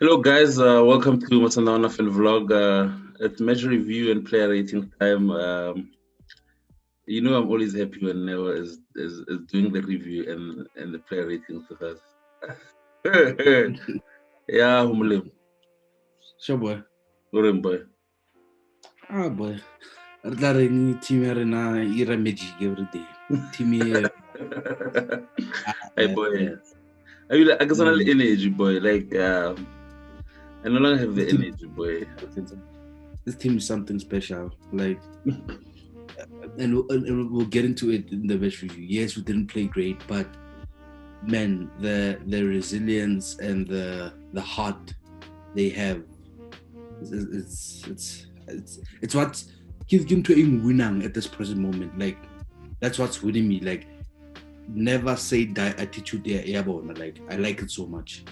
Hello, guys. Welcome to Masanda NFL vlog. It's match review and player rating time. I'm always happy when Neo is doing the review and the player ratings with us. Yeah, Humulim. Sure, boy. Urim boy. Boy. Ni team na ira magic every day. Team Hey, boy. I guess I'm energy, boy. Like, I no longer have the energy, boy. This team is something special. Like, and we'll get into it in the match review. Yes, we didn't play great, but man, the resilience and the heart they have, it's what gives them to winning at this present moment. Like, that's what's winning me. Like, never say die attitude there, airborne. Like, I like it so much.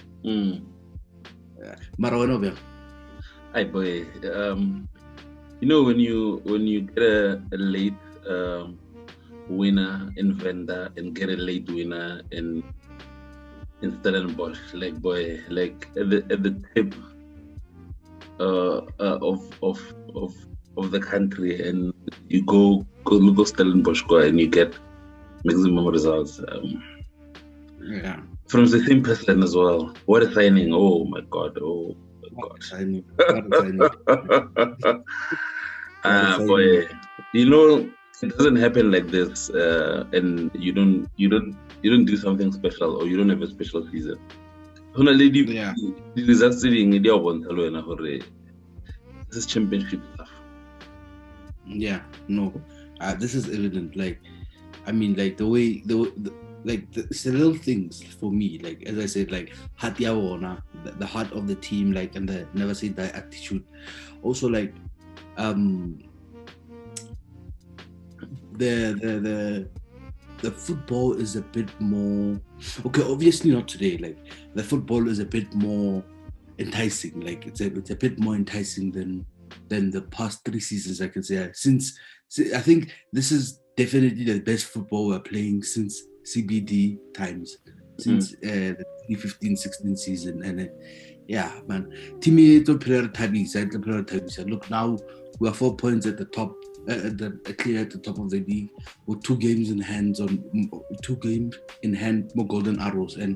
Marawano, hi boy. When you get a late winner in Venda and get a late winner in Stellenbosch, like boy, like at the tip of the country, and you go Stellenbosch and you get maximum results. Yeah. From the same person as well. What a signing! Oh my god! Oh my god! Signing. Boy, it doesn't happen like this, and you don't do something special, or you don't have a special season. Yeah. This is championship stuff. Yeah, no, this is evident. Like, I mean, like the way it's the little things for me. Like, as I said, like the heart of the team, like, and the never say die attitude. Also, like, the football is a bit more okay. Obviously, not today. Like, the football is a bit more enticing. Like, it's a bit more enticing than the past 3 seasons, I can say. Since I think this is definitely the best football we're playing since CBD times, since the 2015-16 season. And yeah, man, team player tabis. Look, now we are 4 points at the top, clear at the top of the league, with 2 games in hand, more golden arrows, and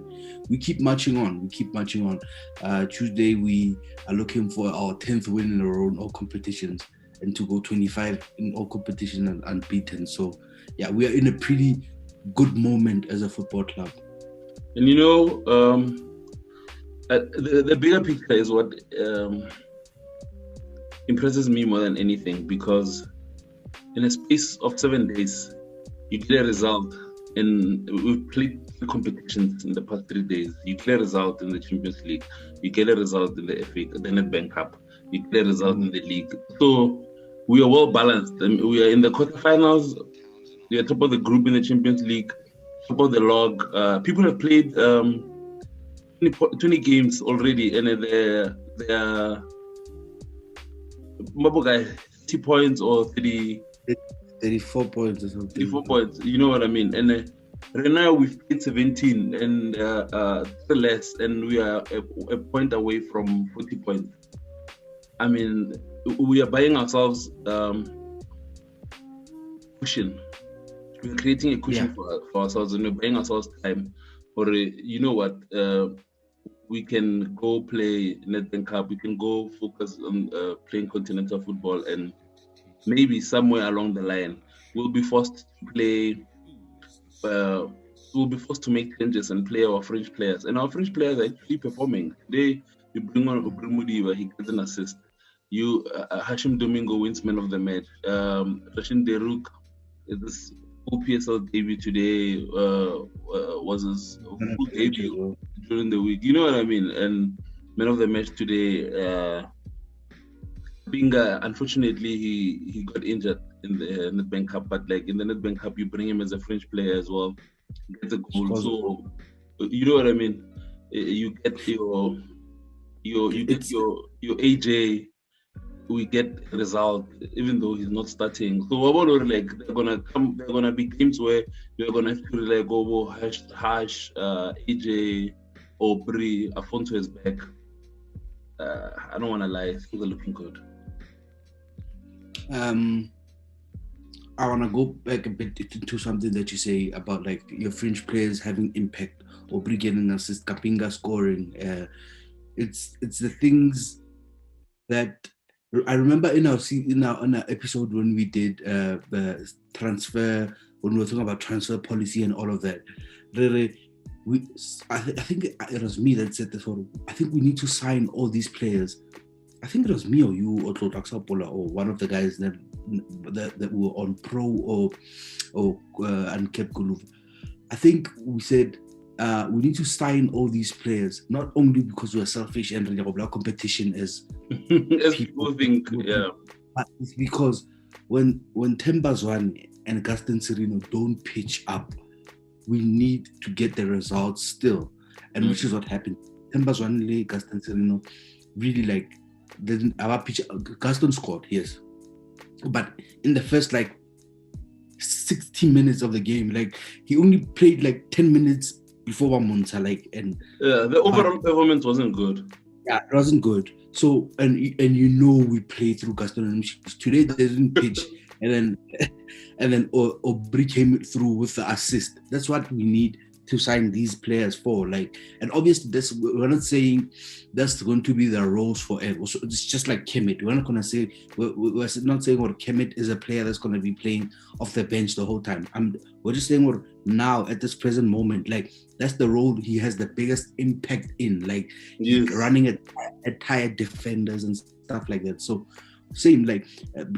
we keep marching on. Tuesday we are looking for our 10th win in a row in all competitions, and to go 25 in all competitions and unbeaten. So yeah, we are in a pretty good moment as a football club. And the bigger picture is what impresses me more than anything, because in a space of 7 days, you get a result. And we've played competitions in the past 3 days. You get a result in the Champions League. You get a result in the FA, the Nedbank Cup. You get a result in the league. So we are well balanced. And we are in the quarterfinals. We are top of the group in the Champions League, top of the log. People have played 20 games already, and they're Mabogai 30 points or 34 points or something. 34 points, you know what I mean? And right now we've played 17 and less, and we are a point away from 40 points. I mean, we are buying ourselves cushion. We're creating a cushion for ourselves, and we're buying ourselves time. Or you know what? We can go play Nedbank Cup. We can go focus on playing continental football, and maybe somewhere along the line we'll be forced to play. We'll be forced to make changes and play our French players, and our French players are actually performing. Today, you bring on Obrumudiva, he gets an assist. Hashim Domingo wins man of the match. Rashid Deruk, this full PSL debut today was his full debut during the week. You know what I mean? And man of the match today. Binga, unfortunately, he got injured in the Nedbank Cup, but like in the Nedbank Cup, you bring him as a French player as well, gets a goal. So you know what I mean. You get your AJ. We get a result, even though he's not starting. So like they're gonna be games where you're gonna have to like go Hash, AJ, or Bri. Afonso is back. I don't want to lie, things are looking good. I want to go back a bit into something that you say about like your fringe players having impact, or getting assist, Kapinga scoring. It's the things that I remember in our episode when we did the transfer, when we were talking about transfer policy and all of that. Really, I think it was me that said this. I think we need to sign all these players. I think it was me or you or Tlotla or one of the guys that were on pro or unkept Guluva. I think we said we need to sign all these players, not only because we're selfish and our competition is as people think, yeah, but it's because when Themba Zwane and Gaston Serino don't pitch up, we need to get the results still, and which is what happened. Themba Zwane, Gaston Serino really like didn't our pitch. Gaston scored, yes, but in the first like 60 minutes of the game, like he only played like 10 minutes before Wamunta, like, and the overall performance wasn't good. Yeah, it wasn't good. So and we play through Gaston and today they didn't pitch, and then Aubry came through with the assist. That's what we need to sign these players for. Like, and obviously we're not saying that's going to be their roles forever. So it's just like Kemet. We're not gonna say we're not saying Kemet is a player that's gonna be playing off the bench the whole time. We're just saying now at this present moment, like that's the role he has the biggest impact in, like running at tired defenders and stuff like that. So same, like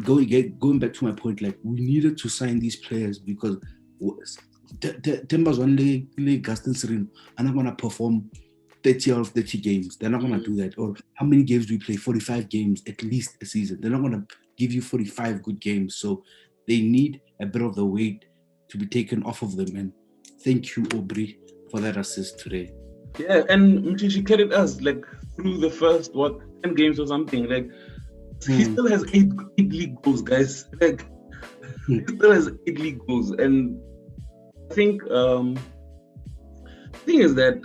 going back to my point, like we needed to sign these players because Themba Zwane, Gaston Serino are not going to perform 30 out of 30 games. They're not going to do that. Or how many games do we play? 45 games at least a season. They're not going to give you 45 good games. So they need a bit of the weight to be taken off of them. And thank you, Aubry, for that assist today. Yeah, and she carried us like through the first 10 games or something. Like he still has 8 league goals, guys. Like he still has 8 league goals, and I think the thing is that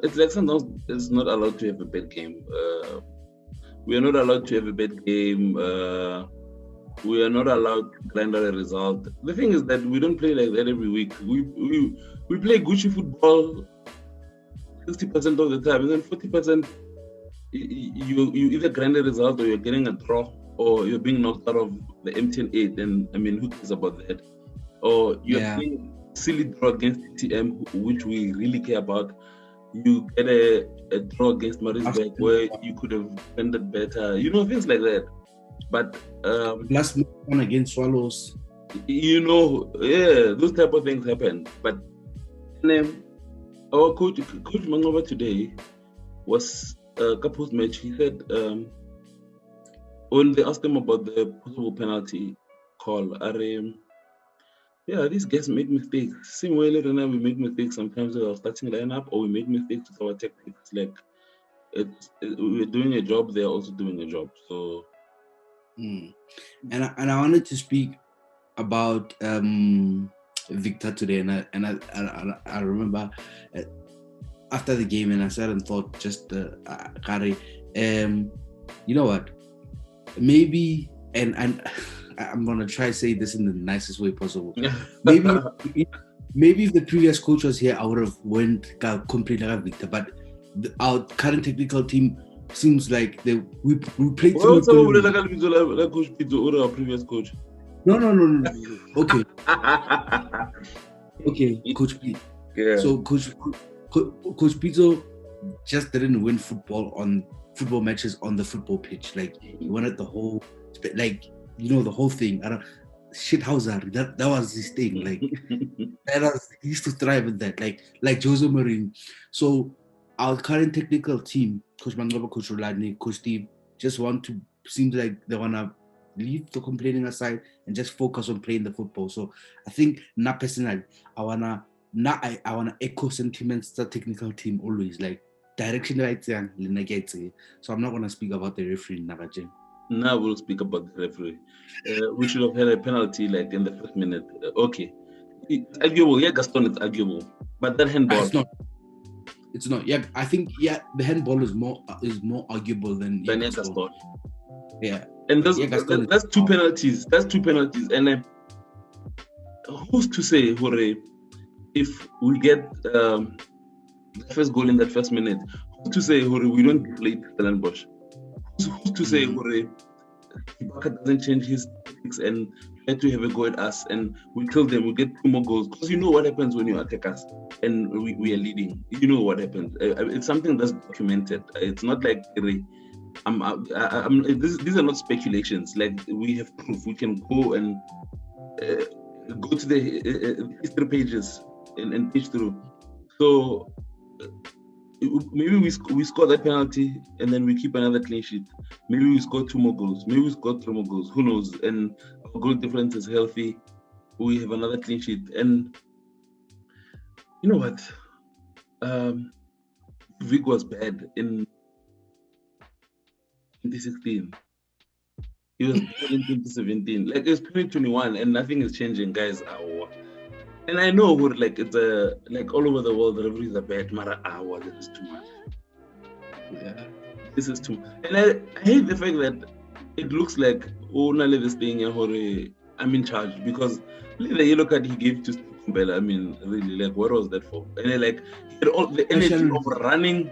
it's like sometimes it's not allowed to have a bad game. We are not allowed to have a bad game. We are not allowed to grind out a result. The thing is that we don't play like that every week. We play Gucci football 60% of the time, and then 40% you either grind a result or you're getting a draw or you're being knocked out of the MTN 8. And I mean, who cares about that? Or you're playing silly draw against TM, which we really care about. You get a draw against Maritzburg where you could have ended better, things like that. But last one against Swallows, those type of things happen. But our coach Mangova today was post match. He said when they asked him about the possible penalty call, these guys make mistakes. Same way later now we make mistakes sometimes with our starting lineup, or we make mistakes with our tactics. Like we're doing a job, they're also doing a job. So and I wanted to speak about Victor today, and I remember after the game, and I sat and thought, just Kari, you know what? Maybe and I'm gonna try to say this in the nicest way possible. Maybe if the previous coach was here, I would have went completely like Victor. But our current technical team seems like we played. Well, like Coach Pito or our previous coach. No. Okay. Okay, Coach Pito. Yeah. So Coach Pito just didn't win football matches on the football pitch. Like he wanted the whole, like, the whole thing. Shithouser. That was his thing. Like he used to thrive with that. Like Jose Mourinho. So our current technical team, Coach Mangoba, Coach Rolani, Coach Steve, seems like they wanna leave the complaining aside and just focus on playing the football. So I think personally, I wanna echo sentiments the technical team always, like direction right there. So I'm not gonna speak about the referee Nagajen. Now we'll speak about the referee. We should have had a penalty like in the first minute. Okay. It's arguable. Yeah, Gaston, it's arguable. But that handball. It's not. Yeah, I think the handball is more arguable than Gaston. Yeah, and that's two penalties. That's two penalties, and who's to say, Hore, if we get the first goal in that first minute, who's to say, Hore, we don't play Stellenbosch? Who's to say, Hore, Ibaka doesn't change his tactics and try to have a go at us and we kill them, we get 2 more goals? Because you know what happens when you attack us and we are leading. You know what happens. It's something that's documented. It's not like these are not speculations. Like, we have proof. We can go and go to the history pages and page through. So maybe we score that penalty and then we keep another clean sheet. Maybe we score 2 more goals. Maybe we score 3 more goals. Who knows? And our goal difference is healthy. We have another clean sheet. And you know what? Vic was bad in 2016. He was bad in 2017. Like, it's 2021 and nothing is changing, guys. And I know, like, it's like all over the world, the referees are bad. Mara, this is too much. Yeah, this is too much. And I hate the fact that it looks like this thing, I'm in charge, because the yellow card he gave to Kumbela, I mean, really, like, what was that for? And like, he had all the energy of running.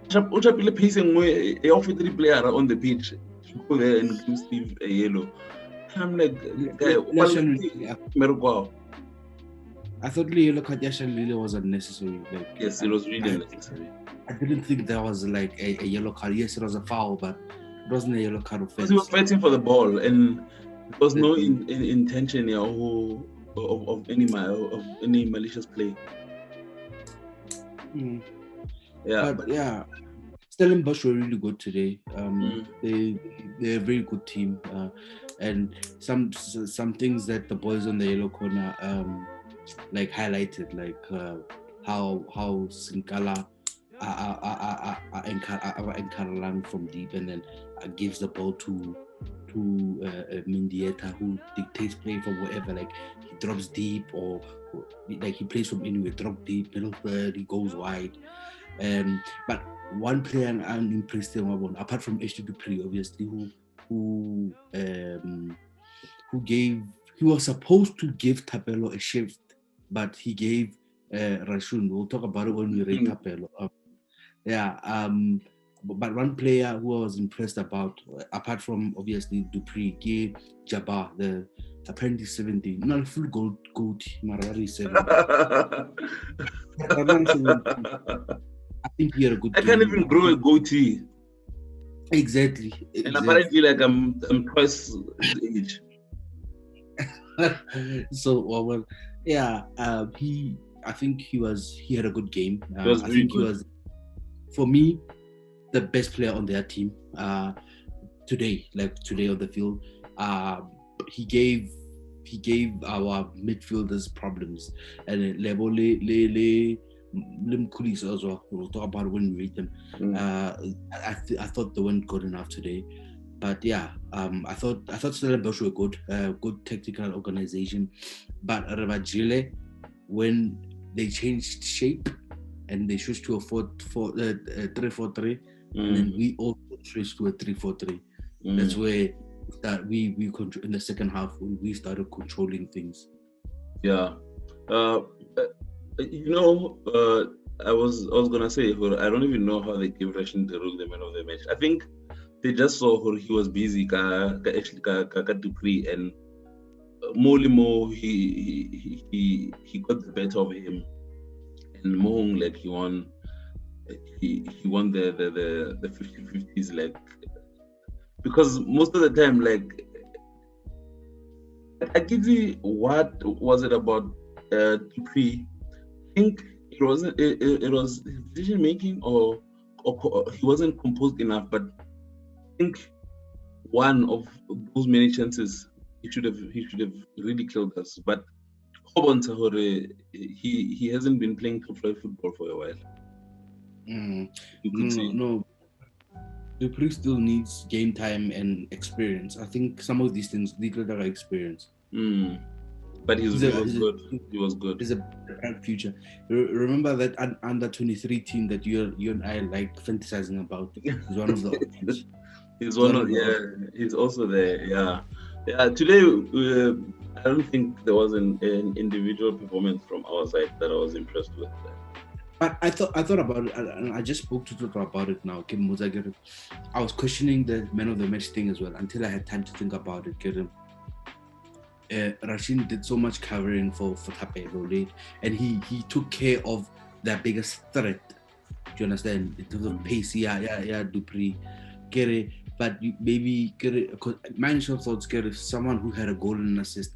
Pacing he offered the player on the pitch to go there and give Steve a yellow. I'm like, guy, I thought the yellow card really was unnecessary. Like, yes, it was really unnecessary. I didn't think there was like a yellow card. Yes, it was a foul, but it wasn't a yellow card offense. Because he was fighting for the ball, and there was no intention here of any malicious play. Yeah, but yeah, Stellenbosch were really good today. They're a very good team, and some things that the boys on the yellow corner like highlighted, like how Sinkala Nkaralang from deep, and then gives the ball to Mendieta, who dictates play from wherever. Like, he drops deep, or like he plays from anywhere, drop deep, middle third, he goes wide. But one player I'm impressed with, apart from DStv, obviously, who was supposed to give Tapelo a shift, but he gave Rashun. We'll talk about it when we rate Tapelo. But one player who I was impressed about, apart from obviously Dupree, gave Jabbar, the apparently 17, not full gold, Marari 17. I think he had a good game. I can't even grow a goatee. Exactly. And apparently, like, I'm twice his age. So, I think he had a good game. He was he was, for me, the best player on their team today on the field. He gave our midfielders problems, and Lebole Limkulis as well. We'll talk about it when we read them. I thought they weren't good enough today, but yeah, I thought Stellenbosch were good tactical organization, but Ravajile, when they changed shape and they switched to a 3-4-3, and then we also switched to a 3-4-3. That's where we in the second half, when we started controlling things. Yeah. I was gonna say, I don't even know how they gave Rashin Derul the man of the match. I think they just saw he was busy, Dupree, and Molimo he got the better of him, and Mohong, like, he won the 50-50s, like, because most of the time, like, I give you, what was it about Dupree? I think it was decision making, or he wasn't composed enough. But I think one of those many chances he should have really killed us. But Hobon Tahore, he hasn't been playing top-flight football for a while. No. Dupree still needs game time and experience. I think some of these things need experience. But he was good. He was good. There's a bright future. Remember that under 23 team that you and I like fantasizing about? He's one of the options. He's he's also there. Yeah. Today, I don't think there was an individual performance from our side that I was impressed with. But I thought about it, and I just spoke to Toto about it now. I was questioning the man of the match thing as well until I had time to think about it. Rashid did so much covering for Tapelo, and he took care of their biggest threat. Do you understand? In terms of pace, Dupree. But maybe my initial thoughts, if someone who had a goal and assist,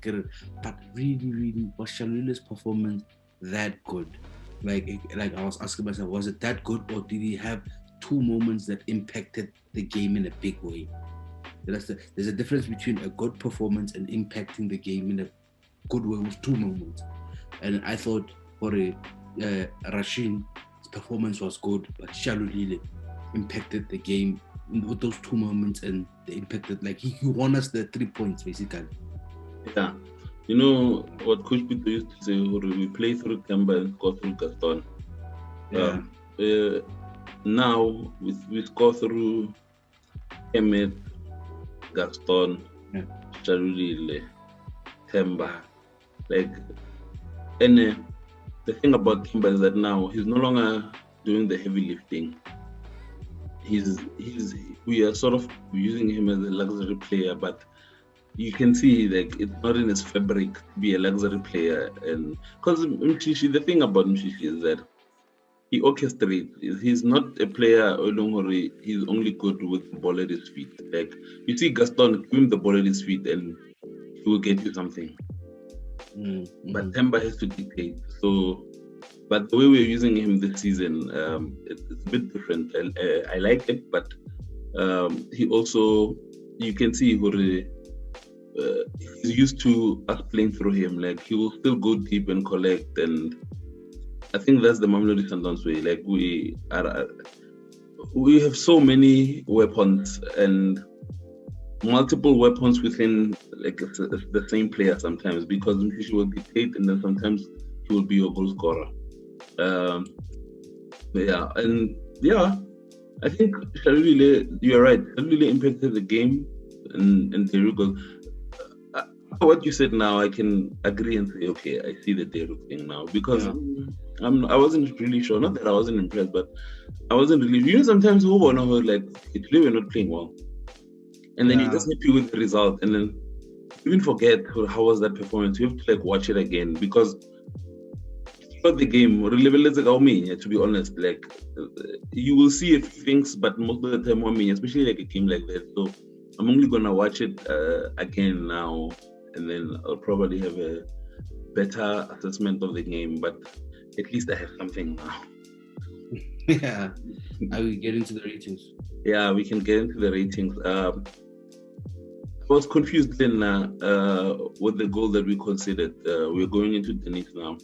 but really was Shaluli's performance that good? Like I was asking myself, was it that good, or did he have two moments that impacted the game in a big way? There's a difference between a good performance and impacting the game in a good way with two moments. And I thought for Rashid's performance was good, but Shalulile impacted the game with those two moments, and they impacted, like he won us the 3 points basically. Yeah. You know what Coach Peter used to say, we play through Kemba and score through Gaston. Yeah. Now we score through Kemet, Gaston, Shalulile, Kemba. And the thing about Kemba is that now he's no longer doing the heavy lifting. We are sort of using him as a luxury player, but you can see like it's not in his fabric to be a luxury player. And because the thing about Mshishi is that he orchestrates. He's not a player he's only good with the ball at his feet. Like you see Gaston, give him the ball at his feet and he will get you something. Mm-hmm. But Temba has to dictate. So, but the way we're using him this season, it's a bit different. I like it, but he also, you can see he's used to us playing through him. Like he will still go deep and collect, and I think that's the Mamelodi Sundowns way. Like we have so many weapons and multiple weapons within like the same player sometimes, because he will dictate and then sometimes he will be your goal scorer. I think Shalulile, you're right. Shalulile impacted the game, and Derugo. What you said now, I can agree and say, okay, I see the Derugo thing now, because I wasn't really sure. Not that I wasn't impressed, but I wasn't really. You know, sometimes who want to like today we're not playing well, and then you just happy with the result, and then even forget how was that performance. You have to like watch it again, because throughout the game, to be honest, like you will see a few things, but most of the time, especially like a game like that. So I'm only gonna watch it again now, and then I'll probably have a better assessment of the game. But at least I have something now. Yeah. Are we getting to the ratings? Yeah, we can get into the ratings. I was confused then with the goal that we considered. We're going into Dennis now.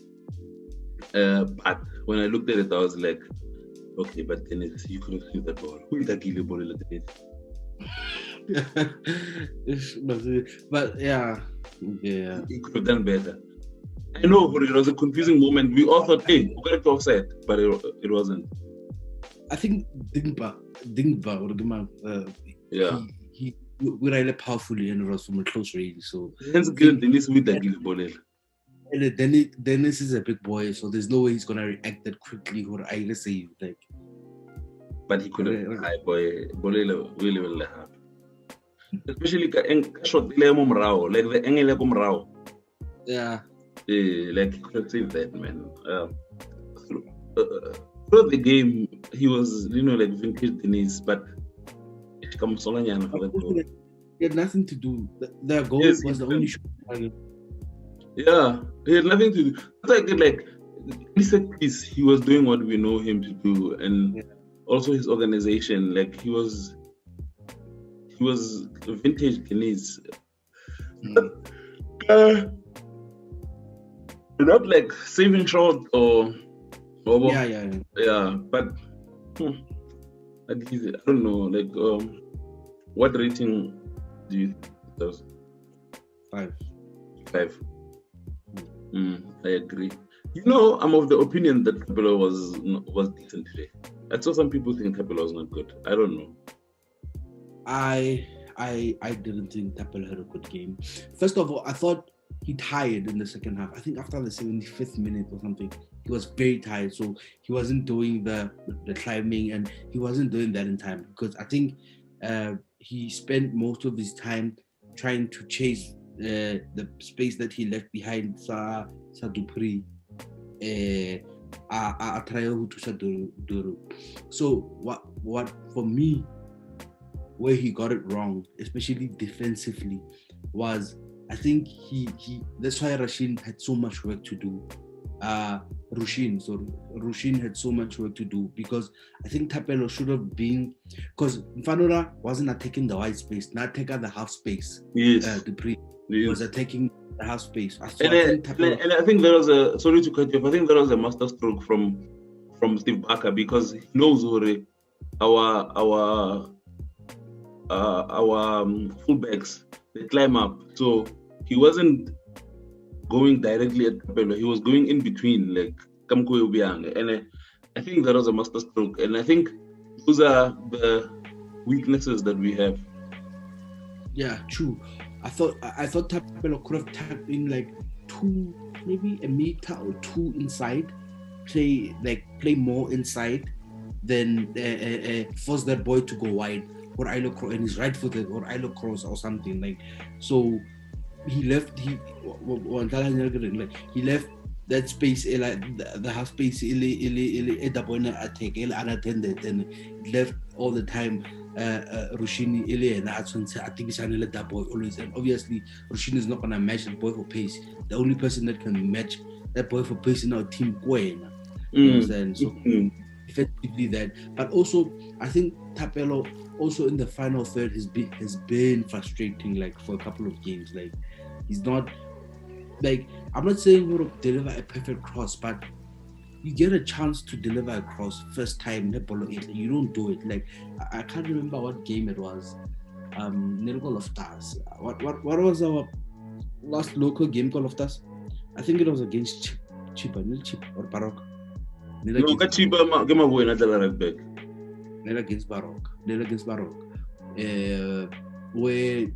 But when I looked at it, I was like, okay, but Dennis, you could have saved that ball. Who did that kill the ball like Dennis? But yeah, he could have done better. I know, but it was a confusing moment. We all thought, hey, we got it offside, but it wasn't. I think Dingba he really powerfully, and it was from a close range. So Dennis with that ball. And Dennis is a big boy, so there's no way he's gonna react that quickly. Or I let's say like, but he could have. Really will have. Especially shot like the angle kumrao. Yeah. Like he could have saved that, man. Throughout the game, he was, like vintage Dennis, but he had nothing to do. The goal was the only shot. Yeah, he had nothing to do. Like he was doing what we know him to do, and also his organization. Like he was vintage Dennis. Not like saving shot or but at least, I don't know, like what rating do you think it does? 5. I agree. You know, I'm of the opinion that Capello was decent today. I saw some people think Capello was not good. I don't know. I didn't think Capello had a good game. First of all, I thought he tired in the second half. I think after the 75th minute or something, he was very tired. So he wasn't doing the climbing, and he wasn't doing that in time, because I think he spent most of his time trying to chase the space that he left behind Sa Dupri. So what for me, where he got it wrong, especially defensively, was I think he that's why Rushin had so much work to do. Rushin had so much work to do, because I think Capello should have been, because Mfanora wasn't attacking the wide space, not taking the half space. Yes. He was attacking the half space. I think there was sorry to cut you off, I think there was a master stroke from Steve Barker, because he knows our fullbacks, they climb up. So he wasn't going directly at Capello. He was going in between, like Kamko Ubiang. And I think that was a master stroke. And I think those are the weaknesses that we have. Yeah, true. I thought Capello could have tapped in like maybe a meter or two inside, play more inside, than force that boy to go wide, or and he's right footed, or cross or something like. So he left that space, the half space, unattended, and left all the time. Rushini that boy always, and obviously Rushini is not gonna match the boy for pace. The only person that can match that boy for pace in our team, you understand? So effectively that, but also I think Capello also in the final third has been frustrating, like for a couple of games. Like he's not, like, I'm not saying he would deliver a perfect cross, but you get a chance to deliver a cross first time, you don't do it. Like I can't remember what game it was. Nilgo Loftas. What was our last local game called Loftas? I think it was against Chip or Barok. Against Barok. Where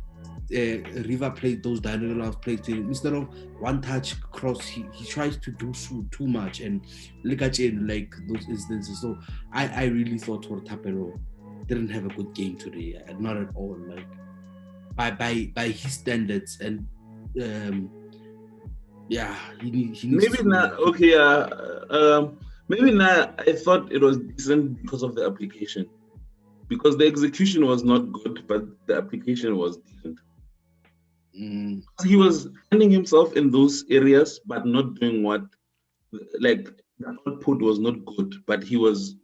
River played those diagonal plays. Instead of one touch cross, he tries to do too much, and look at like those instances. So I really thought Capello didn't have a good game today, not at all. Like by his standards, and he needs maybe not okay. Maybe not. I thought it was decent because of the application, because the execution was not good, but the application was decent. He was finding himself in those areas, but not doing the output was not good, but he was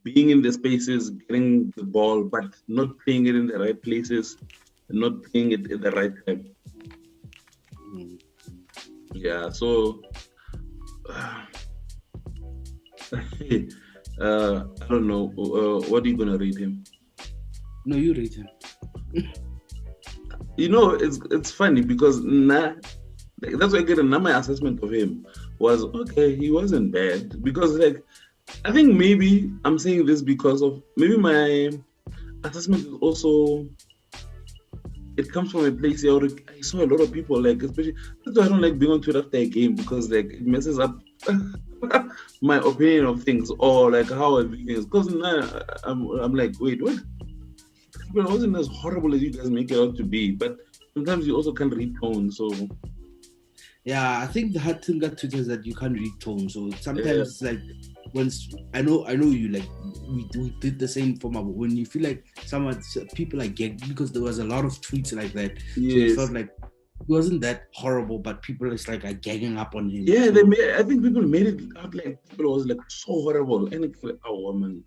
being in the spaces, getting the ball, but not playing it in the right places, not playing it at the right time. Yeah, so I don't know. What are you gonna rate him? No, you rate him. You know, it's funny because that's why I get my assessment of him was okay. He wasn't bad, because I think maybe I'm saying this because of maybe my assessment is also, it comes from a place where I saw a lot of people especially, that's why I don't like being on Twitter after a game, because it messes up my opinion of things, or how I view things. Because now I'm like, wait, what? It wasn't as horrible as you guys make it out to be, but sometimes you also can't read tone. So yeah, I think the hard thing about Twitter is that you can't read tone. So sometimes once I know you we did the same format, but when you feel like people gagging, because there was a lot of tweets like that. Yes. So it felt like it wasn't that horrible, but people are gagging up on him. Yeah, I think people made it out like people was so horrible, and it's like, oh man,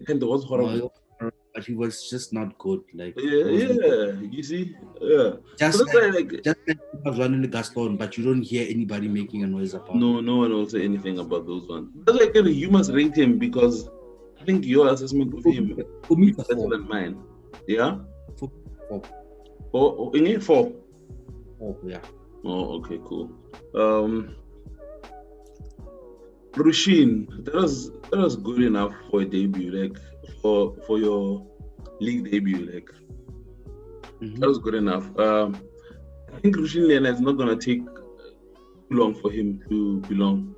and it was horrible. But he was just not good. You see, just was running the Gaston, but you don't hear anybody making a noise about. No one will say anything about those ones. That's why you must rate him, because I think your assessment of him is better than mine. Yeah. 4. 4. Yeah. Oh, okay, cool. Rushin, that was good enough for a debut, like for your league debut, like that was good enough. I think Rushin Lena is not gonna take too long for him to belong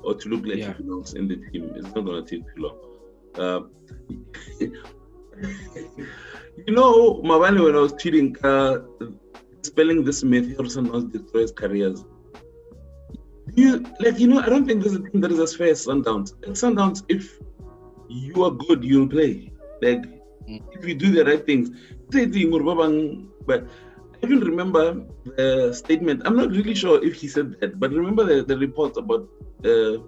or to look like he belongs in the team. It's not gonna take too long. You know, Mavani, when I was tweeting, spelling this myth, Sundowns destroys careers. I don't think there's a team that is as fair as Sundowns. At Sundowns, if you are good, you'll play. Like, if you do the right things. But I even remember the statement. I'm not really sure if he said that, but remember the report about saying,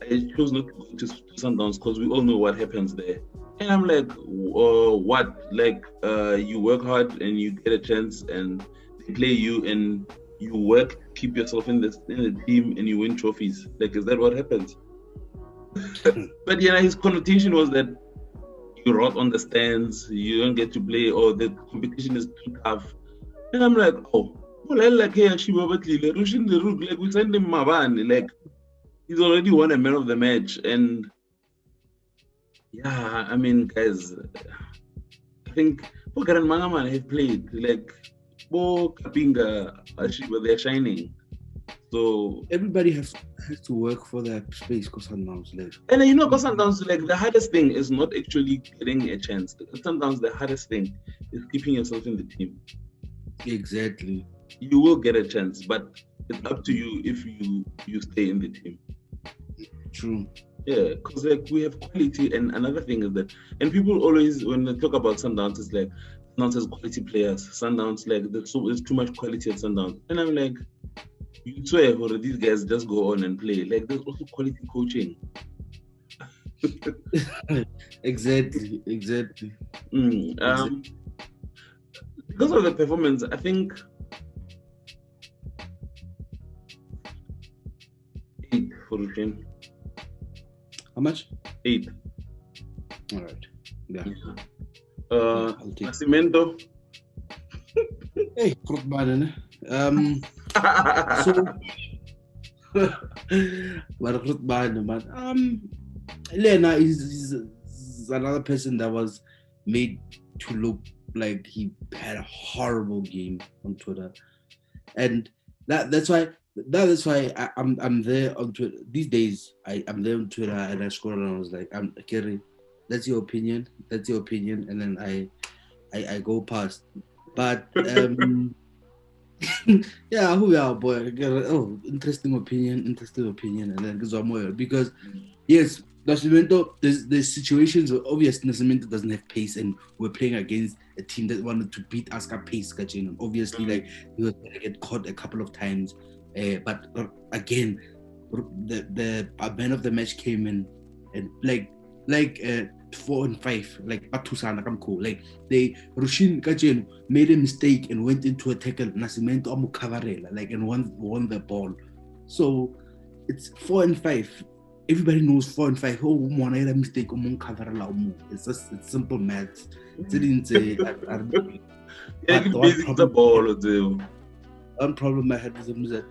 I chose not to go to Sundowns because we all know what happens there. And I'm like, what? Like, you work hard and you get a chance and they play you and you work, keep yourself in the team and you win trophies. Like, is that what happens? But yeah, his connotation was that you rot on the stands, you don't get to play, or the competition is too tough. And I'm like, like, hey, Rushin the Rook, like, we send him Mavani, like, he's already won a man of the match. And yeah, I mean, guys, I think Pokaran Mangaman have played, like, Bo Kapinga, they're shining. So everybody has to work for their space because Sundowns like. And you know, because Sundowns, like, the hardest thing is not actually getting a chance. Sometimes the hardest thing is keeping yourself in the team. Exactly. You will get a chance, but it's up to you if you stay in the team. True. Yeah, because like we have quality, and another thing is that, and people always, when they talk about Sundowns, it's like Sundowns has quality players. Sundowns, like, there's too much quality at Sundowns, and I'm like, you swear, or these guys just go on and play. Like, there's also quality coaching. Exactly. Because of the performance, I think 8 for the team. How much? 8. All right. Yeah. I'll take Nascimento. Hey, fruit man. So, what fruit man? Lena is another person that was made to look like he had a horrible game on Twitter, and that's why I'm there on Twitter these days. I'm there on Twitter and I scroll and I was like, Kerry, that's your opinion, and then I go past. But yeah, who we are, boy? Oh, interesting opinion, and then goes on more because yes, Nascimento, there's situations where obviously Nascimento doesn't have pace, and we're playing against a team that wanted to beat us at pace, and obviously like he was gonna get caught a couple of times, but again, the man of the match came in and like 4 and 5, like Batusana, I'm cool. Like Rushin Kajenu made a mistake and went into a tackle, Nascimento Amukavarela, like, and won the ball. So it's 4 and 5. Everybody knows 4 and 5. Oh, one made a mistake, it's simple maths. It's the ball. One problem I had with him is that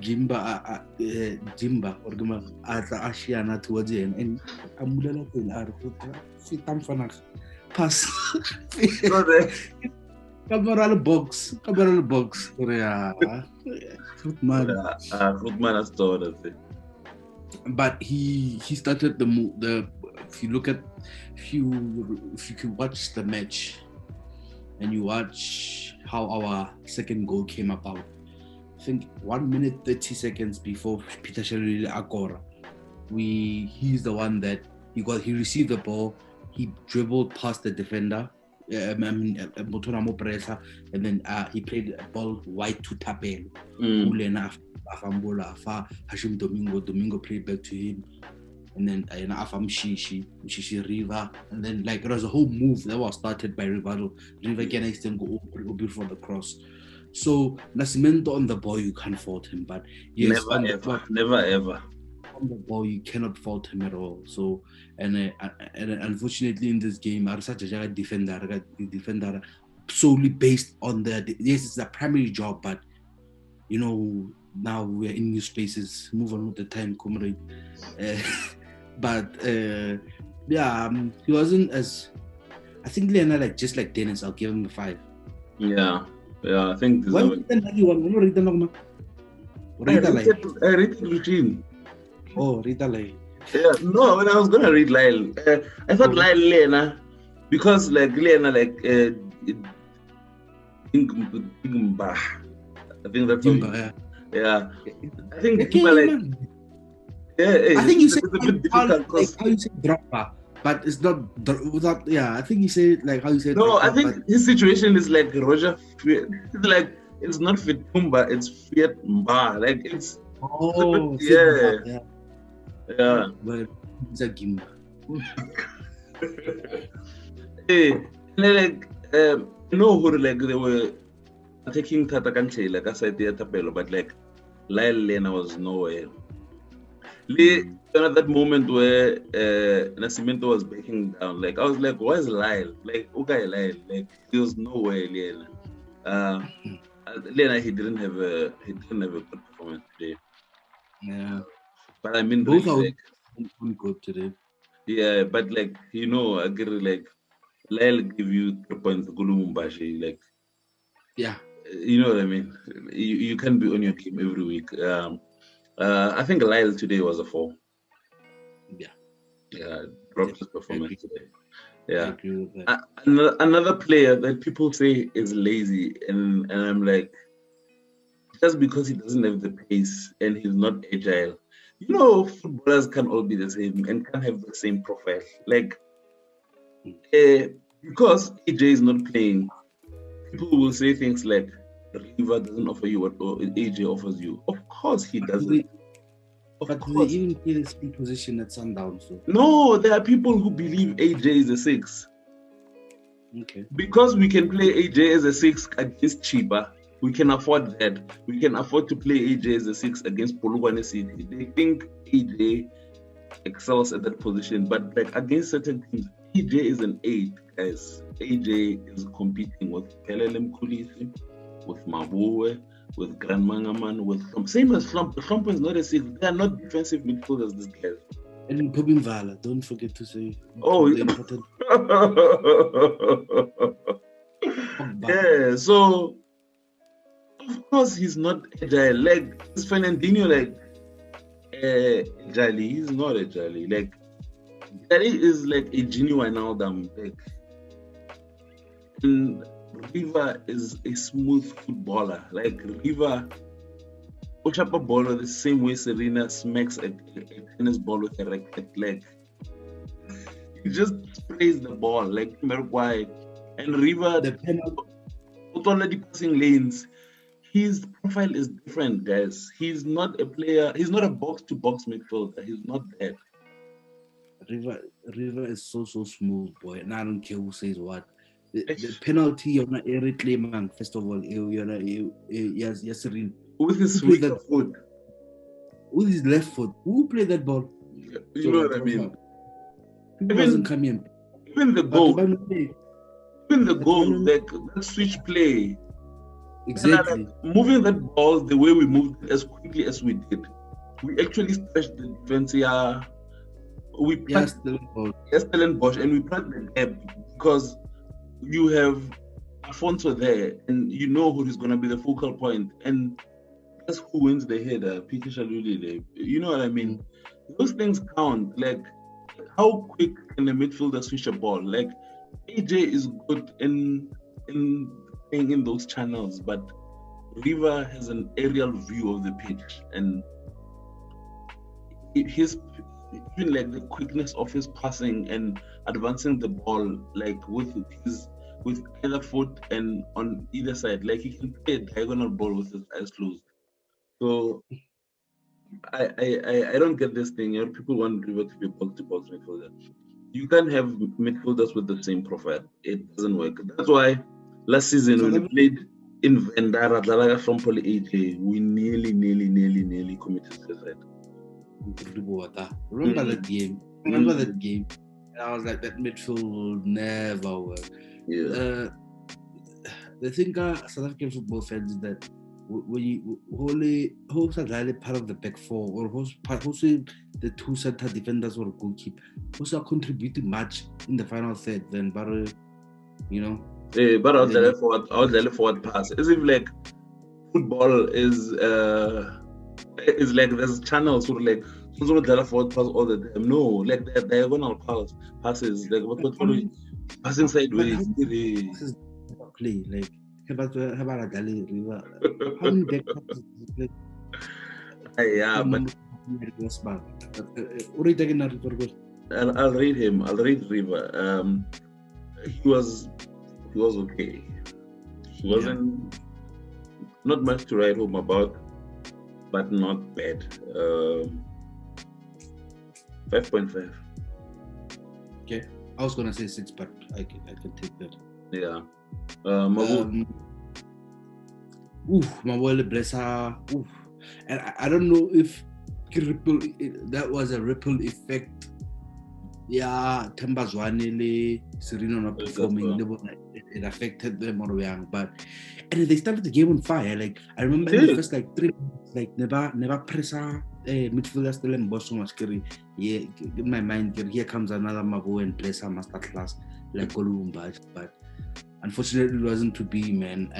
Jimba or Ashiana towards the end, and I'm pass. Camera box. Fruitman has told us it. But he started the if you could watch the match and you watch how our second goal came about, I think 1 minute 30 seconds before Peter Shalili Akora, he's the one that he received the ball, he dribbled past the defender, and then he played a ball wide to Tapel. Hashim Domingo played back to him, and then Afam Shishi Riva, and then like it was a whole move that was started by Rivaldo. Riva can extend go before the cross. So Nascimento on the ball you can't fault him, but yes, never ever on the ball you cannot fault him at all. So and unfortunately in this game, I such a defender solely based on yes, it's a primary job, but you know, now we're in new spaces. Move on with the time, comrade. But yeah, he wasn't as. I think Leonard, like just like Dennis, I'll give him a 5. Yeah, I think this Why is did you read the normal? I read the routine. Oh, read the line. Yeah, no, when I was gonna read Lyle, I thought Lyle Lena, because like Lena, like Ingmba. I think that's Jimba, yeah. I think okay, like, I think you said it's a bit difficult because how you say dropper, but it's not without. Yeah, I think you say like how you said. No, dropper, I think his situation is like Roger. It's like it's not Fitumba, it's Fiat Mba. Like it's yeah. But it's a Gimba. Hey, and then like you know who like they were taking Tatakanche like I said the Tapelo, but like Lyle Lena was nowhere. At that moment where Nascimento was breaking down, like I was like, why is Lyle? Like, okay, Lyle, like he was nowhere, Lena. Lena, he didn't have a good performance today. Yeah, but I mean, both really, are good today. Yeah, but like you know, I get like Lyle give you 3 points, Gulumbashi, like yeah, you know what I mean. You can't be on your game every week. I think Lyle today was a 4. Yeah, dropped his performance today. Yeah, I agree with that. Another player that people say is lazy, and I'm like, just because he doesn't have the pace and he's not agile. You know, footballers can all be the same and can have the same profile. Like, because AJ is not playing, people will say things like, River doesn't offer you what AJ offers you. Of course he doesn't. But do they even play the same position at Sundowns? So? No, there are people who believe AJ is a 6. Okay. Because we can play AJ as a 6 against Chiba, we can afford that. We can afford to play AJ as a 6 against Polokwane City. They think AJ excels at that position, but like against certain teams, AJ is an 8, guys. AJ is competing with Pelele Mkhulisi, with Mabuwe, with Grand Mangaman, with Flump. Same as Flump. Flump is not a 6. They are not defensive midfielders, these guys. And Tobin Vala, don't forget to say. Oh, important. Yeah, so of course he's not agile. Like it's Fernandinho, like agile. He's not agile. Like that is like a genuine album. Like and River is a smooth footballer. Like River push up a ball the same way Serena smacks a tennis ball with a racket. Like he just sprays the ball like Merkwai. And River, the penalty, already passing lanes. His profile is different, guys. He's not a player. He's not a box-to-box midfielder. He's not that. River is so smooth, boy. And I don't care who says what. The penalty, you're not reclaiming. First of all, you're not. Yes, with his foot. With his left foot. Who played that ball? You know what I mean? He wasn't coming. Even the goal. Even the goal, like that switch play. Exactly. Like, moving that ball the way we moved as quickly as we did, we actually stretched the defense. Yeah, we Stellenbosch, and we plugged the gap because you have Afonso there, and you know who is going to be the focal point, and that's who wins the header. Peter Shaluli. You know what I mean? Those things count. Like, how quick can a midfielder switch a ball? Like, AJ is good in playing in those channels, but River has an aerial view of the pitch, and his even like the quickness of his passing and advancing the ball, like with either foot and on either side, like he can play a diagonal ball with his eyes closed. So I don't get this thing. You know, people want River to be box-to-box midfielder. You can't have midfielders with the same profile. It doesn't work. That's why last season when we played in Vendara, Dalaga from Poly AJ, we nearly committed suicide. Remember that game? Remember that game? I was like, that midfield will never work. Yeah. the thing South African football fans is that when you who's a part of the back four or who's the two center defenders or goalkeeper who's are contributing much in the final third then but you know but out there forward pass as if like football is like there's channels sort of like forward pass all the time. No, like the diagonal passes like what passing sideways play like how about River? How many back passes play? Yeah, but what are you taking now? I'll read him. I'll read River. He was okay. He wasn't not much to write home about, but not bad. 5.5. Okay, I was gonna say 6, but I can take that. Yeah. Mawele Blessa. And I don't know if that was a ripple effect. Yeah, Themba Zwane, Serena not performing. It affected them or young, but and they started the game on fire. Like I remember in the first 3 minutes, like never pressure. Midfielder Stellenbosch was scary. Yeah, in my mind, here comes another Mabo and Blessa masterclass like Kolumba, but unfortunately it wasn't to be, man.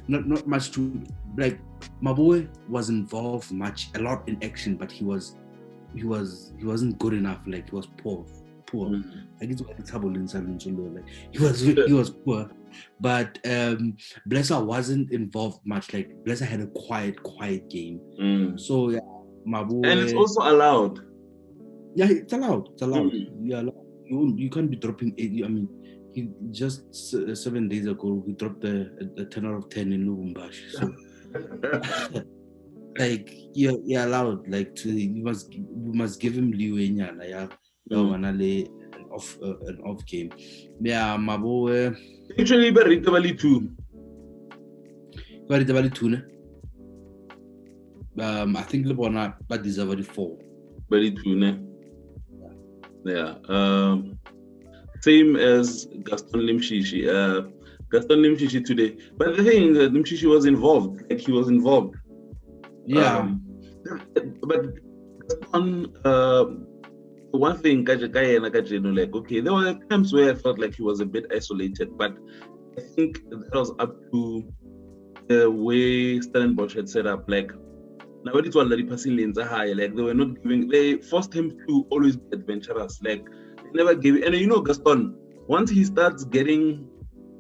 Not much to like. Mabo was involved a lot in action, but he wasn't good enough. Like he was poor. Like it's trouble in like he was poor. But Blessa wasn't involved much. Like Blessa had a quiet game. So yeah, Mabo. And it's also allowed. Yeah, it's allowed. Yeah, you can't be dropping 8. I mean, he just 7 days ago he dropped a 10 out of 10 in Lubumbashi. So like you're allowed. Like we must give him leeway. Yeah, an off game. Yeah, Mabo. Actually, Bali too. Bali too. I think Lebona but deserve 4. Bali too, ne? Yeah. Same as Gaston Limshishi. Gaston Limshishi today. But the thing is that Limshishi was involved. Like he was involved. Yeah. But Gaston, one thing, like, okay, there were times where I felt like he was a bit isolated, but I think that was up to the way Stellenbosch had set up. Like, now it was already passing lanes are high. Like they forced him to always be adventurous. Like they never gave it. And you know, Gaston, once he starts getting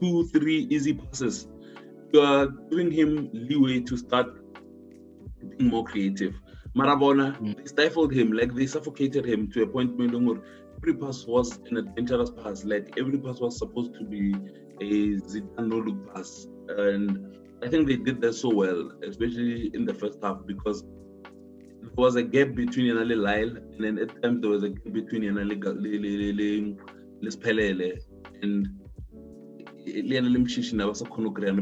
2-3 easy passes, you are giving him leeway to start being more creative. Marabona, they stifled him, like they suffocated him to a point where every pass was an adventurous pass. Like every pass was supposed to be a Zidane no-look pass. And I think they did that so well, especially in the first half, because there was a gap between Yanale Lyle, and then at times there was a gap between Yanale Spelele and Yanale Mshishi,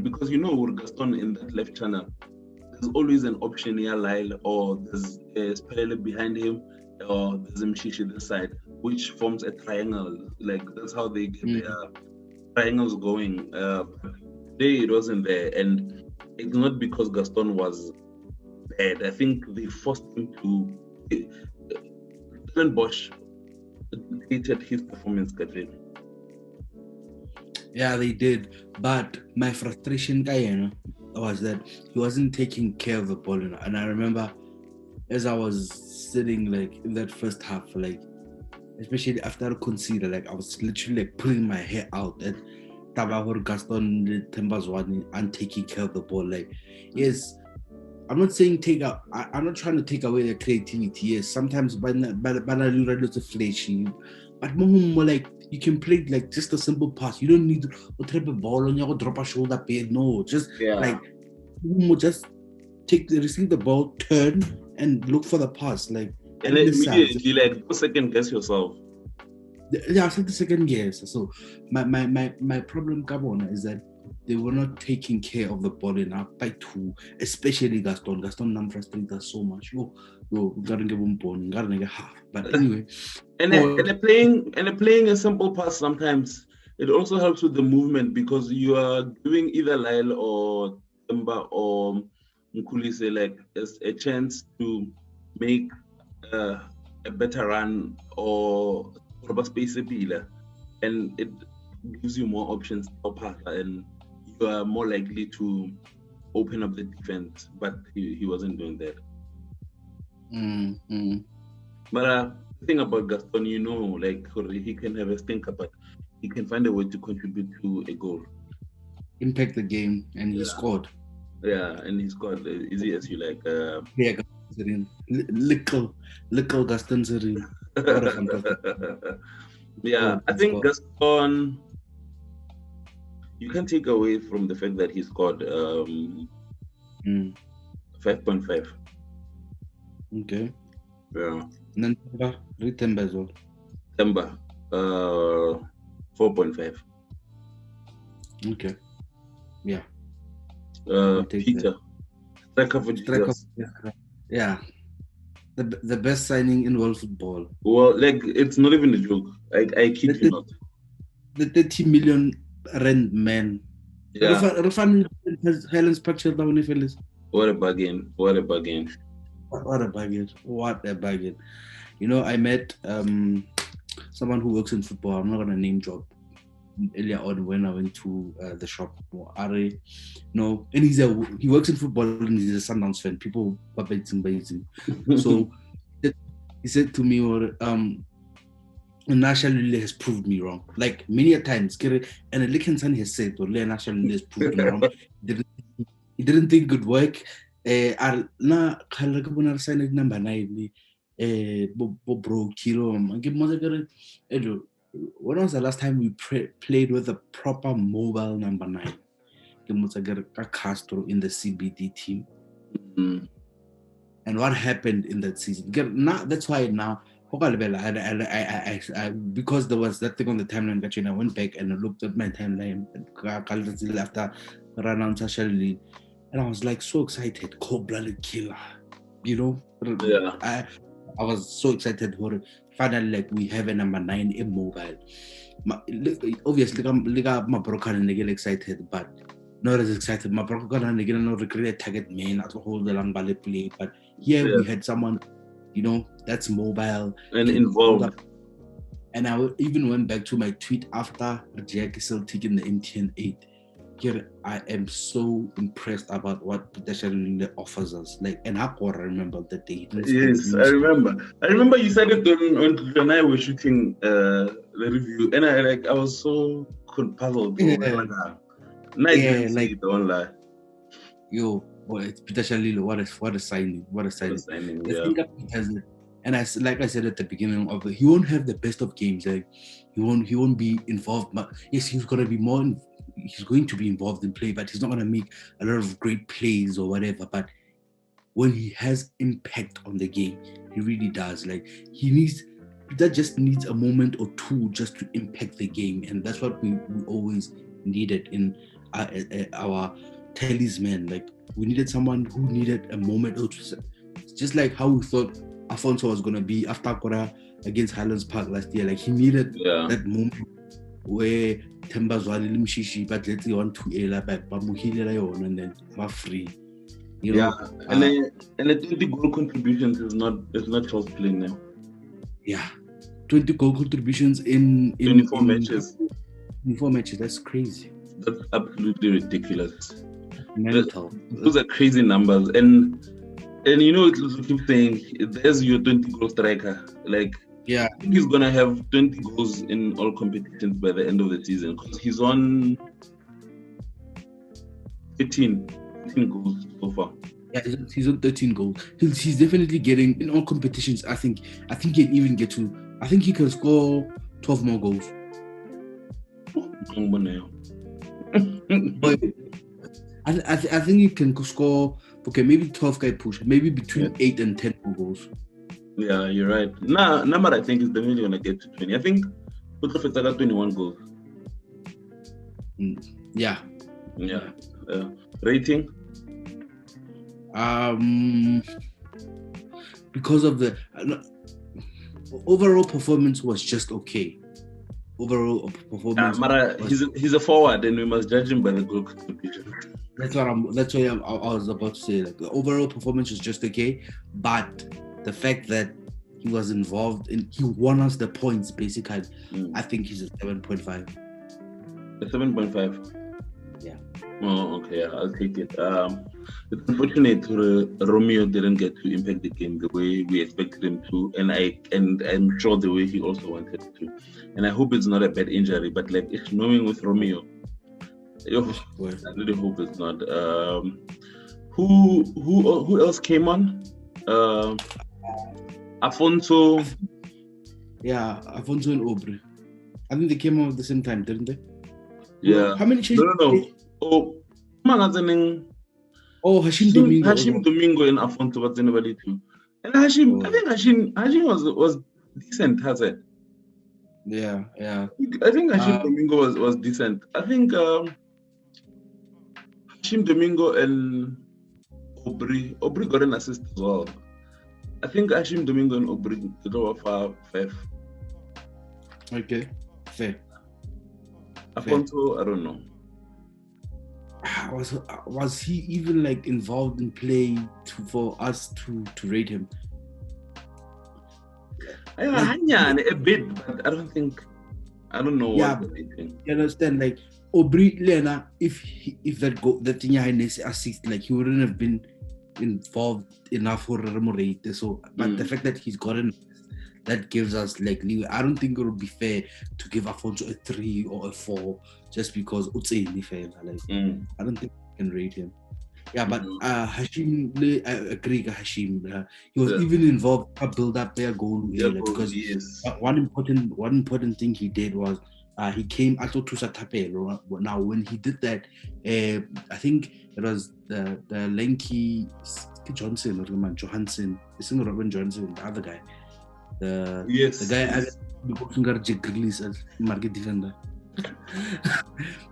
because you know, Gaston in that left channel, there's always an option near Lyle, or there's a Spelele behind him, or there's a Mshishi this side, which forms a triangle. Like that's how they get their triangles going. Today it wasn't there, and it's not because Gaston was bad. I think they forced him to. Stellenbosch dictated his performance, Katrin. Yeah, they did. But my frustration, was that he wasn't taking care of the ball enough. And I remember as I was sitting like in that first half, like especially after I conceded, like I was literally like pulling my hair out and Gaston Themba Zwane and taking care of the ball. Like, yes, I'm not saying I'm not trying to take away their creativity. Yes, sometimes it's flashy, but more like you can play like just a simple pass. You don't need to trip a ball and you drop a shoulder pad. No, just like just receive the ball, turn and look for the pass. Like, and then immediately like second guess yourself. Yeah, I said the second guess. So my problem, Gabon, is that they were not taking care of the ball enough by 2, especially Gaston. Gaston nam frustrated us so much. But anyway. And they're playing a simple pass sometimes. It also helps with the movement because you are giving either Lyle or Temba or Nkulise like a chance to make a better run or space and it gives you more options and you are more likely to open up the defense, but he wasn't doing that. But the thing about Gaston, like he can have a stinker, but he can find a way to contribute to a goal. Impact the game, and he scored. Yeah, and he scored easy as you like. Little Gaston Zerin. Yeah, I think Gaston, you can take away from the fact that he scored 5.5. Okay. Yeah. And then Temba as well. Temba, 4.5. Okay. Yeah. Peter, striker for Jesus. Yeah. The best signing in world football. Well, like it's not even a joke. I kid you not. The 30 million rand man. Yeah. Helen's picture down if it is. What a bargain. What a bargain. What a bargain. What a bargain. I met someone who works in football. I'm not gonna name drop. Earlier on when I went to the shop, and he works in football and he's a Sundowns fan. People were baiting. So he said to me, National Lily has proved me wrong. Like many a times, and Khensani has said, National Lily has proved me wrong. He didn't think it would work. Number 9. Bro, when was the last time we played with a proper mobile number 9? Castro in the CBD team. And what happened in that season? That's why now, I because there was that thing on the timeline, I went back and I looked at my timeline after Ranan Sashali, and I was like so excited. Cold-blooded killer, Yeah. I was so excited for finally like we have a number 9 in mobile. Obviously, my broker and get excited, but not as excited. My broker and get no regret target man at hold the long ball play. But here we had someone, that's mobile and involved. And I even went back to my tweet after Jack is still taking the MTN 8. Here I am so impressed about what potentially offers us. And I remember that day. Yes, I remember you said it when I was shooting the review, and I was so puzzled. Don't lie. Yo, it's potentially what a signing. What a signing. And I said at the beginning of it, he won't have the best of games. Like he won't be involved. But yes, he's going to be involved in play, but he's not going to make a lot of great plays or whatever. But when he has impact on the game, he really does. That just needs a moment or two just to impact the game, and that's what we always needed in our talisman. Like we needed someone who needed a moment or two, just like how we thought Afonso was going to be after Kora against Highlands Park last year. Like he needed that moment where Temba Zwali Limshishi, but let's say 1-2 but Bamuhile and then we're free. And the 20 goal contributions is not child's play now. Yeah. 20 goal contributions in 24 matches. 24 matches, that's crazy. That's absolutely ridiculous. Mental. Those are crazy numbers. And it keep saying there's your 20 goal striker. I think he's gonna have 20 goals in all competitions by the end of the season because he's on 13 goals so far. Yeah, he's on 13 goals. He's definitely getting in all competitions. I think he can even get to. I think he can score 12 more goals. But I think he can score. Okay, maybe 12 guy push, maybe between 8 and 10 more goals. Yeah, you're right. Number I think is definitely gonna get to 20. I think Putrafet's got 21 goals. Yeah. Rating? Because of the overall performance was just okay. overall performance. Mara, he's a forward, and we must judge him by the goal contribution. That's what I was about to say. Like the overall performance was just okay, but the fact that he was involved and he won us the points basically, I think he's a 7.5. A 7.5. Yeah. Oh, okay. I'll take it. It's unfortunate Romeo didn't get to impact the game the way we expected him to, and I'm sure the way he also wanted to. And I hope it's not a bad injury, but like it's knowing with Romeo, I really hope it's not. Who else came on? Afonso. Yeah, Afonso and Aubrey. I think they came on at the same time, didn't they? Yeah. How many changes? No. Hashim Domingo. Hashim Domingo and Afonso was anybody too. And Hashim, I think Hashim was decent, has it? Yeah. I think Hashim Domingo was decent. I think Hashim Domingo and Aubrey got an assist as well. I think Hashim Domingo and Aubrey did over 5. Okay, fair. Afonso, I don't know. Was he even like involved in play for us to rate him? A bit, but I don't know. Yeah, you understand? Like Aubrey Lena, if that thing assist, like he wouldn't have been involved enough for rate. So, but the fact that he's gotten that gives us like I don't think it would be fair to give Afonso a 3 or a 4 just because I don't think we can rate him. Yeah, but Hashim, I agree with Hashim. He was even involved in build up their goal because one important thing he did was he came also to Satapelo. Now when he did that, I think it was the lanky Johansen, isn't Robin Johnson, the other guy. The guy market defender.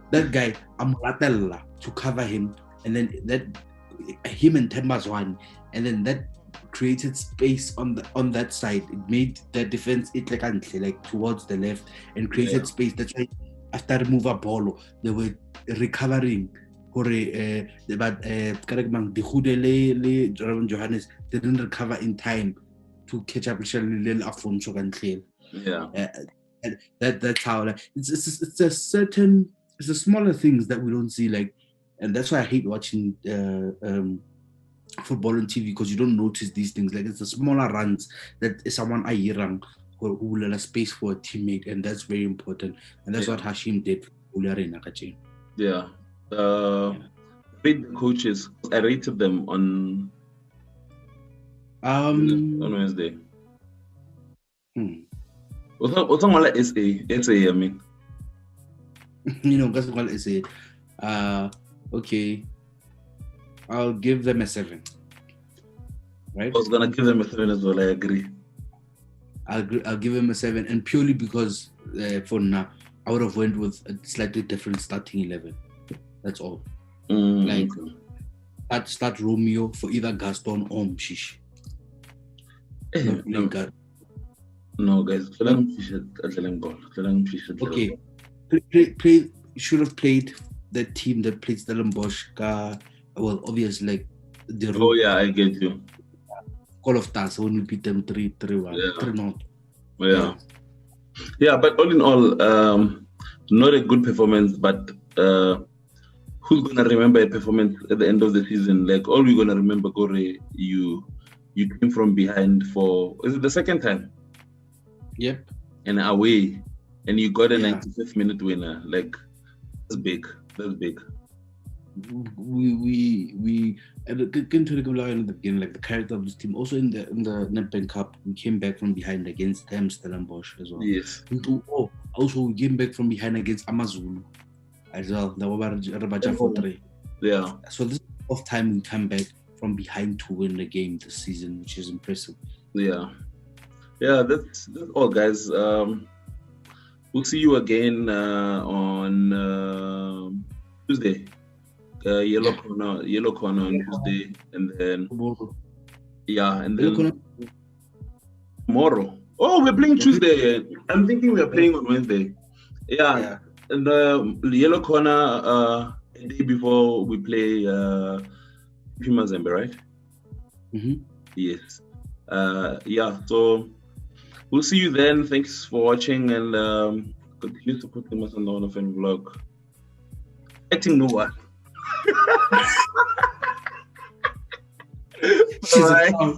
That guy Amulatella to cover him, and then that him and Tembas one, and then that created space on that side. It made the defense like towards the left and created space. That's why after remove a ball, they were recovering. But Johannes didn't recover in time to catch up with Afonso and clear. That's how it's the smaller things that we don't see, like, and that's why I hate watching football on TV, because you don't notice these things. Like it's the smaller runs that is someone ayirang who will allow space for a teammate, and that's very important. And that's what Hashim did for Nakachi. Yeah. Rate coaches. I rated them on Wednesday. What's on my essay? I mean, that's what essay. Okay, I'll give them a 7. Right? I was gonna give them a 7 as well. I agree. I'll give them a 7, and purely because for now I would have went with a slightly different starting 11. That's all. Start Romeo for either Gaston or Mshish. No, guys. Okay. Play should have played the team that played Stellenbosch. Well, obviously, like the. I get you. Call of Stars when we beat them 3-1. 3-0. Yeah, but all in all, not a good performance. But who's gonna remember a performance at the end of the season? Like all we're gonna remember, Gore, you came from behind for, is it the second time? Yep. And away, and you got a 95th minute winner. Like that's big. We again to the in the beginning, like the character of this team. Also in the Nedbank Cup, we came back from behind against Stellenbosch as well. Yes. Also we came back from behind against Amazulu as well. The Rabaja 4-3. Yeah. So this is the fourth time we come back from behind to win the game this season, which is impressive. Yeah, that's all, guys. We'll see you again on Tuesday. Yellow corner on Tuesday, and then tomorrow. Oh, we're playing Tuesday. I'm thinking we're playing on Wednesday. Yeah. And the yellow corner a day before we play Mazembe, right? Mm-hmm. Yes. Yeah. So we'll see you then. Thanks for watching and continue supporting us on the One Fan vlog. Acting no one. She's a clown.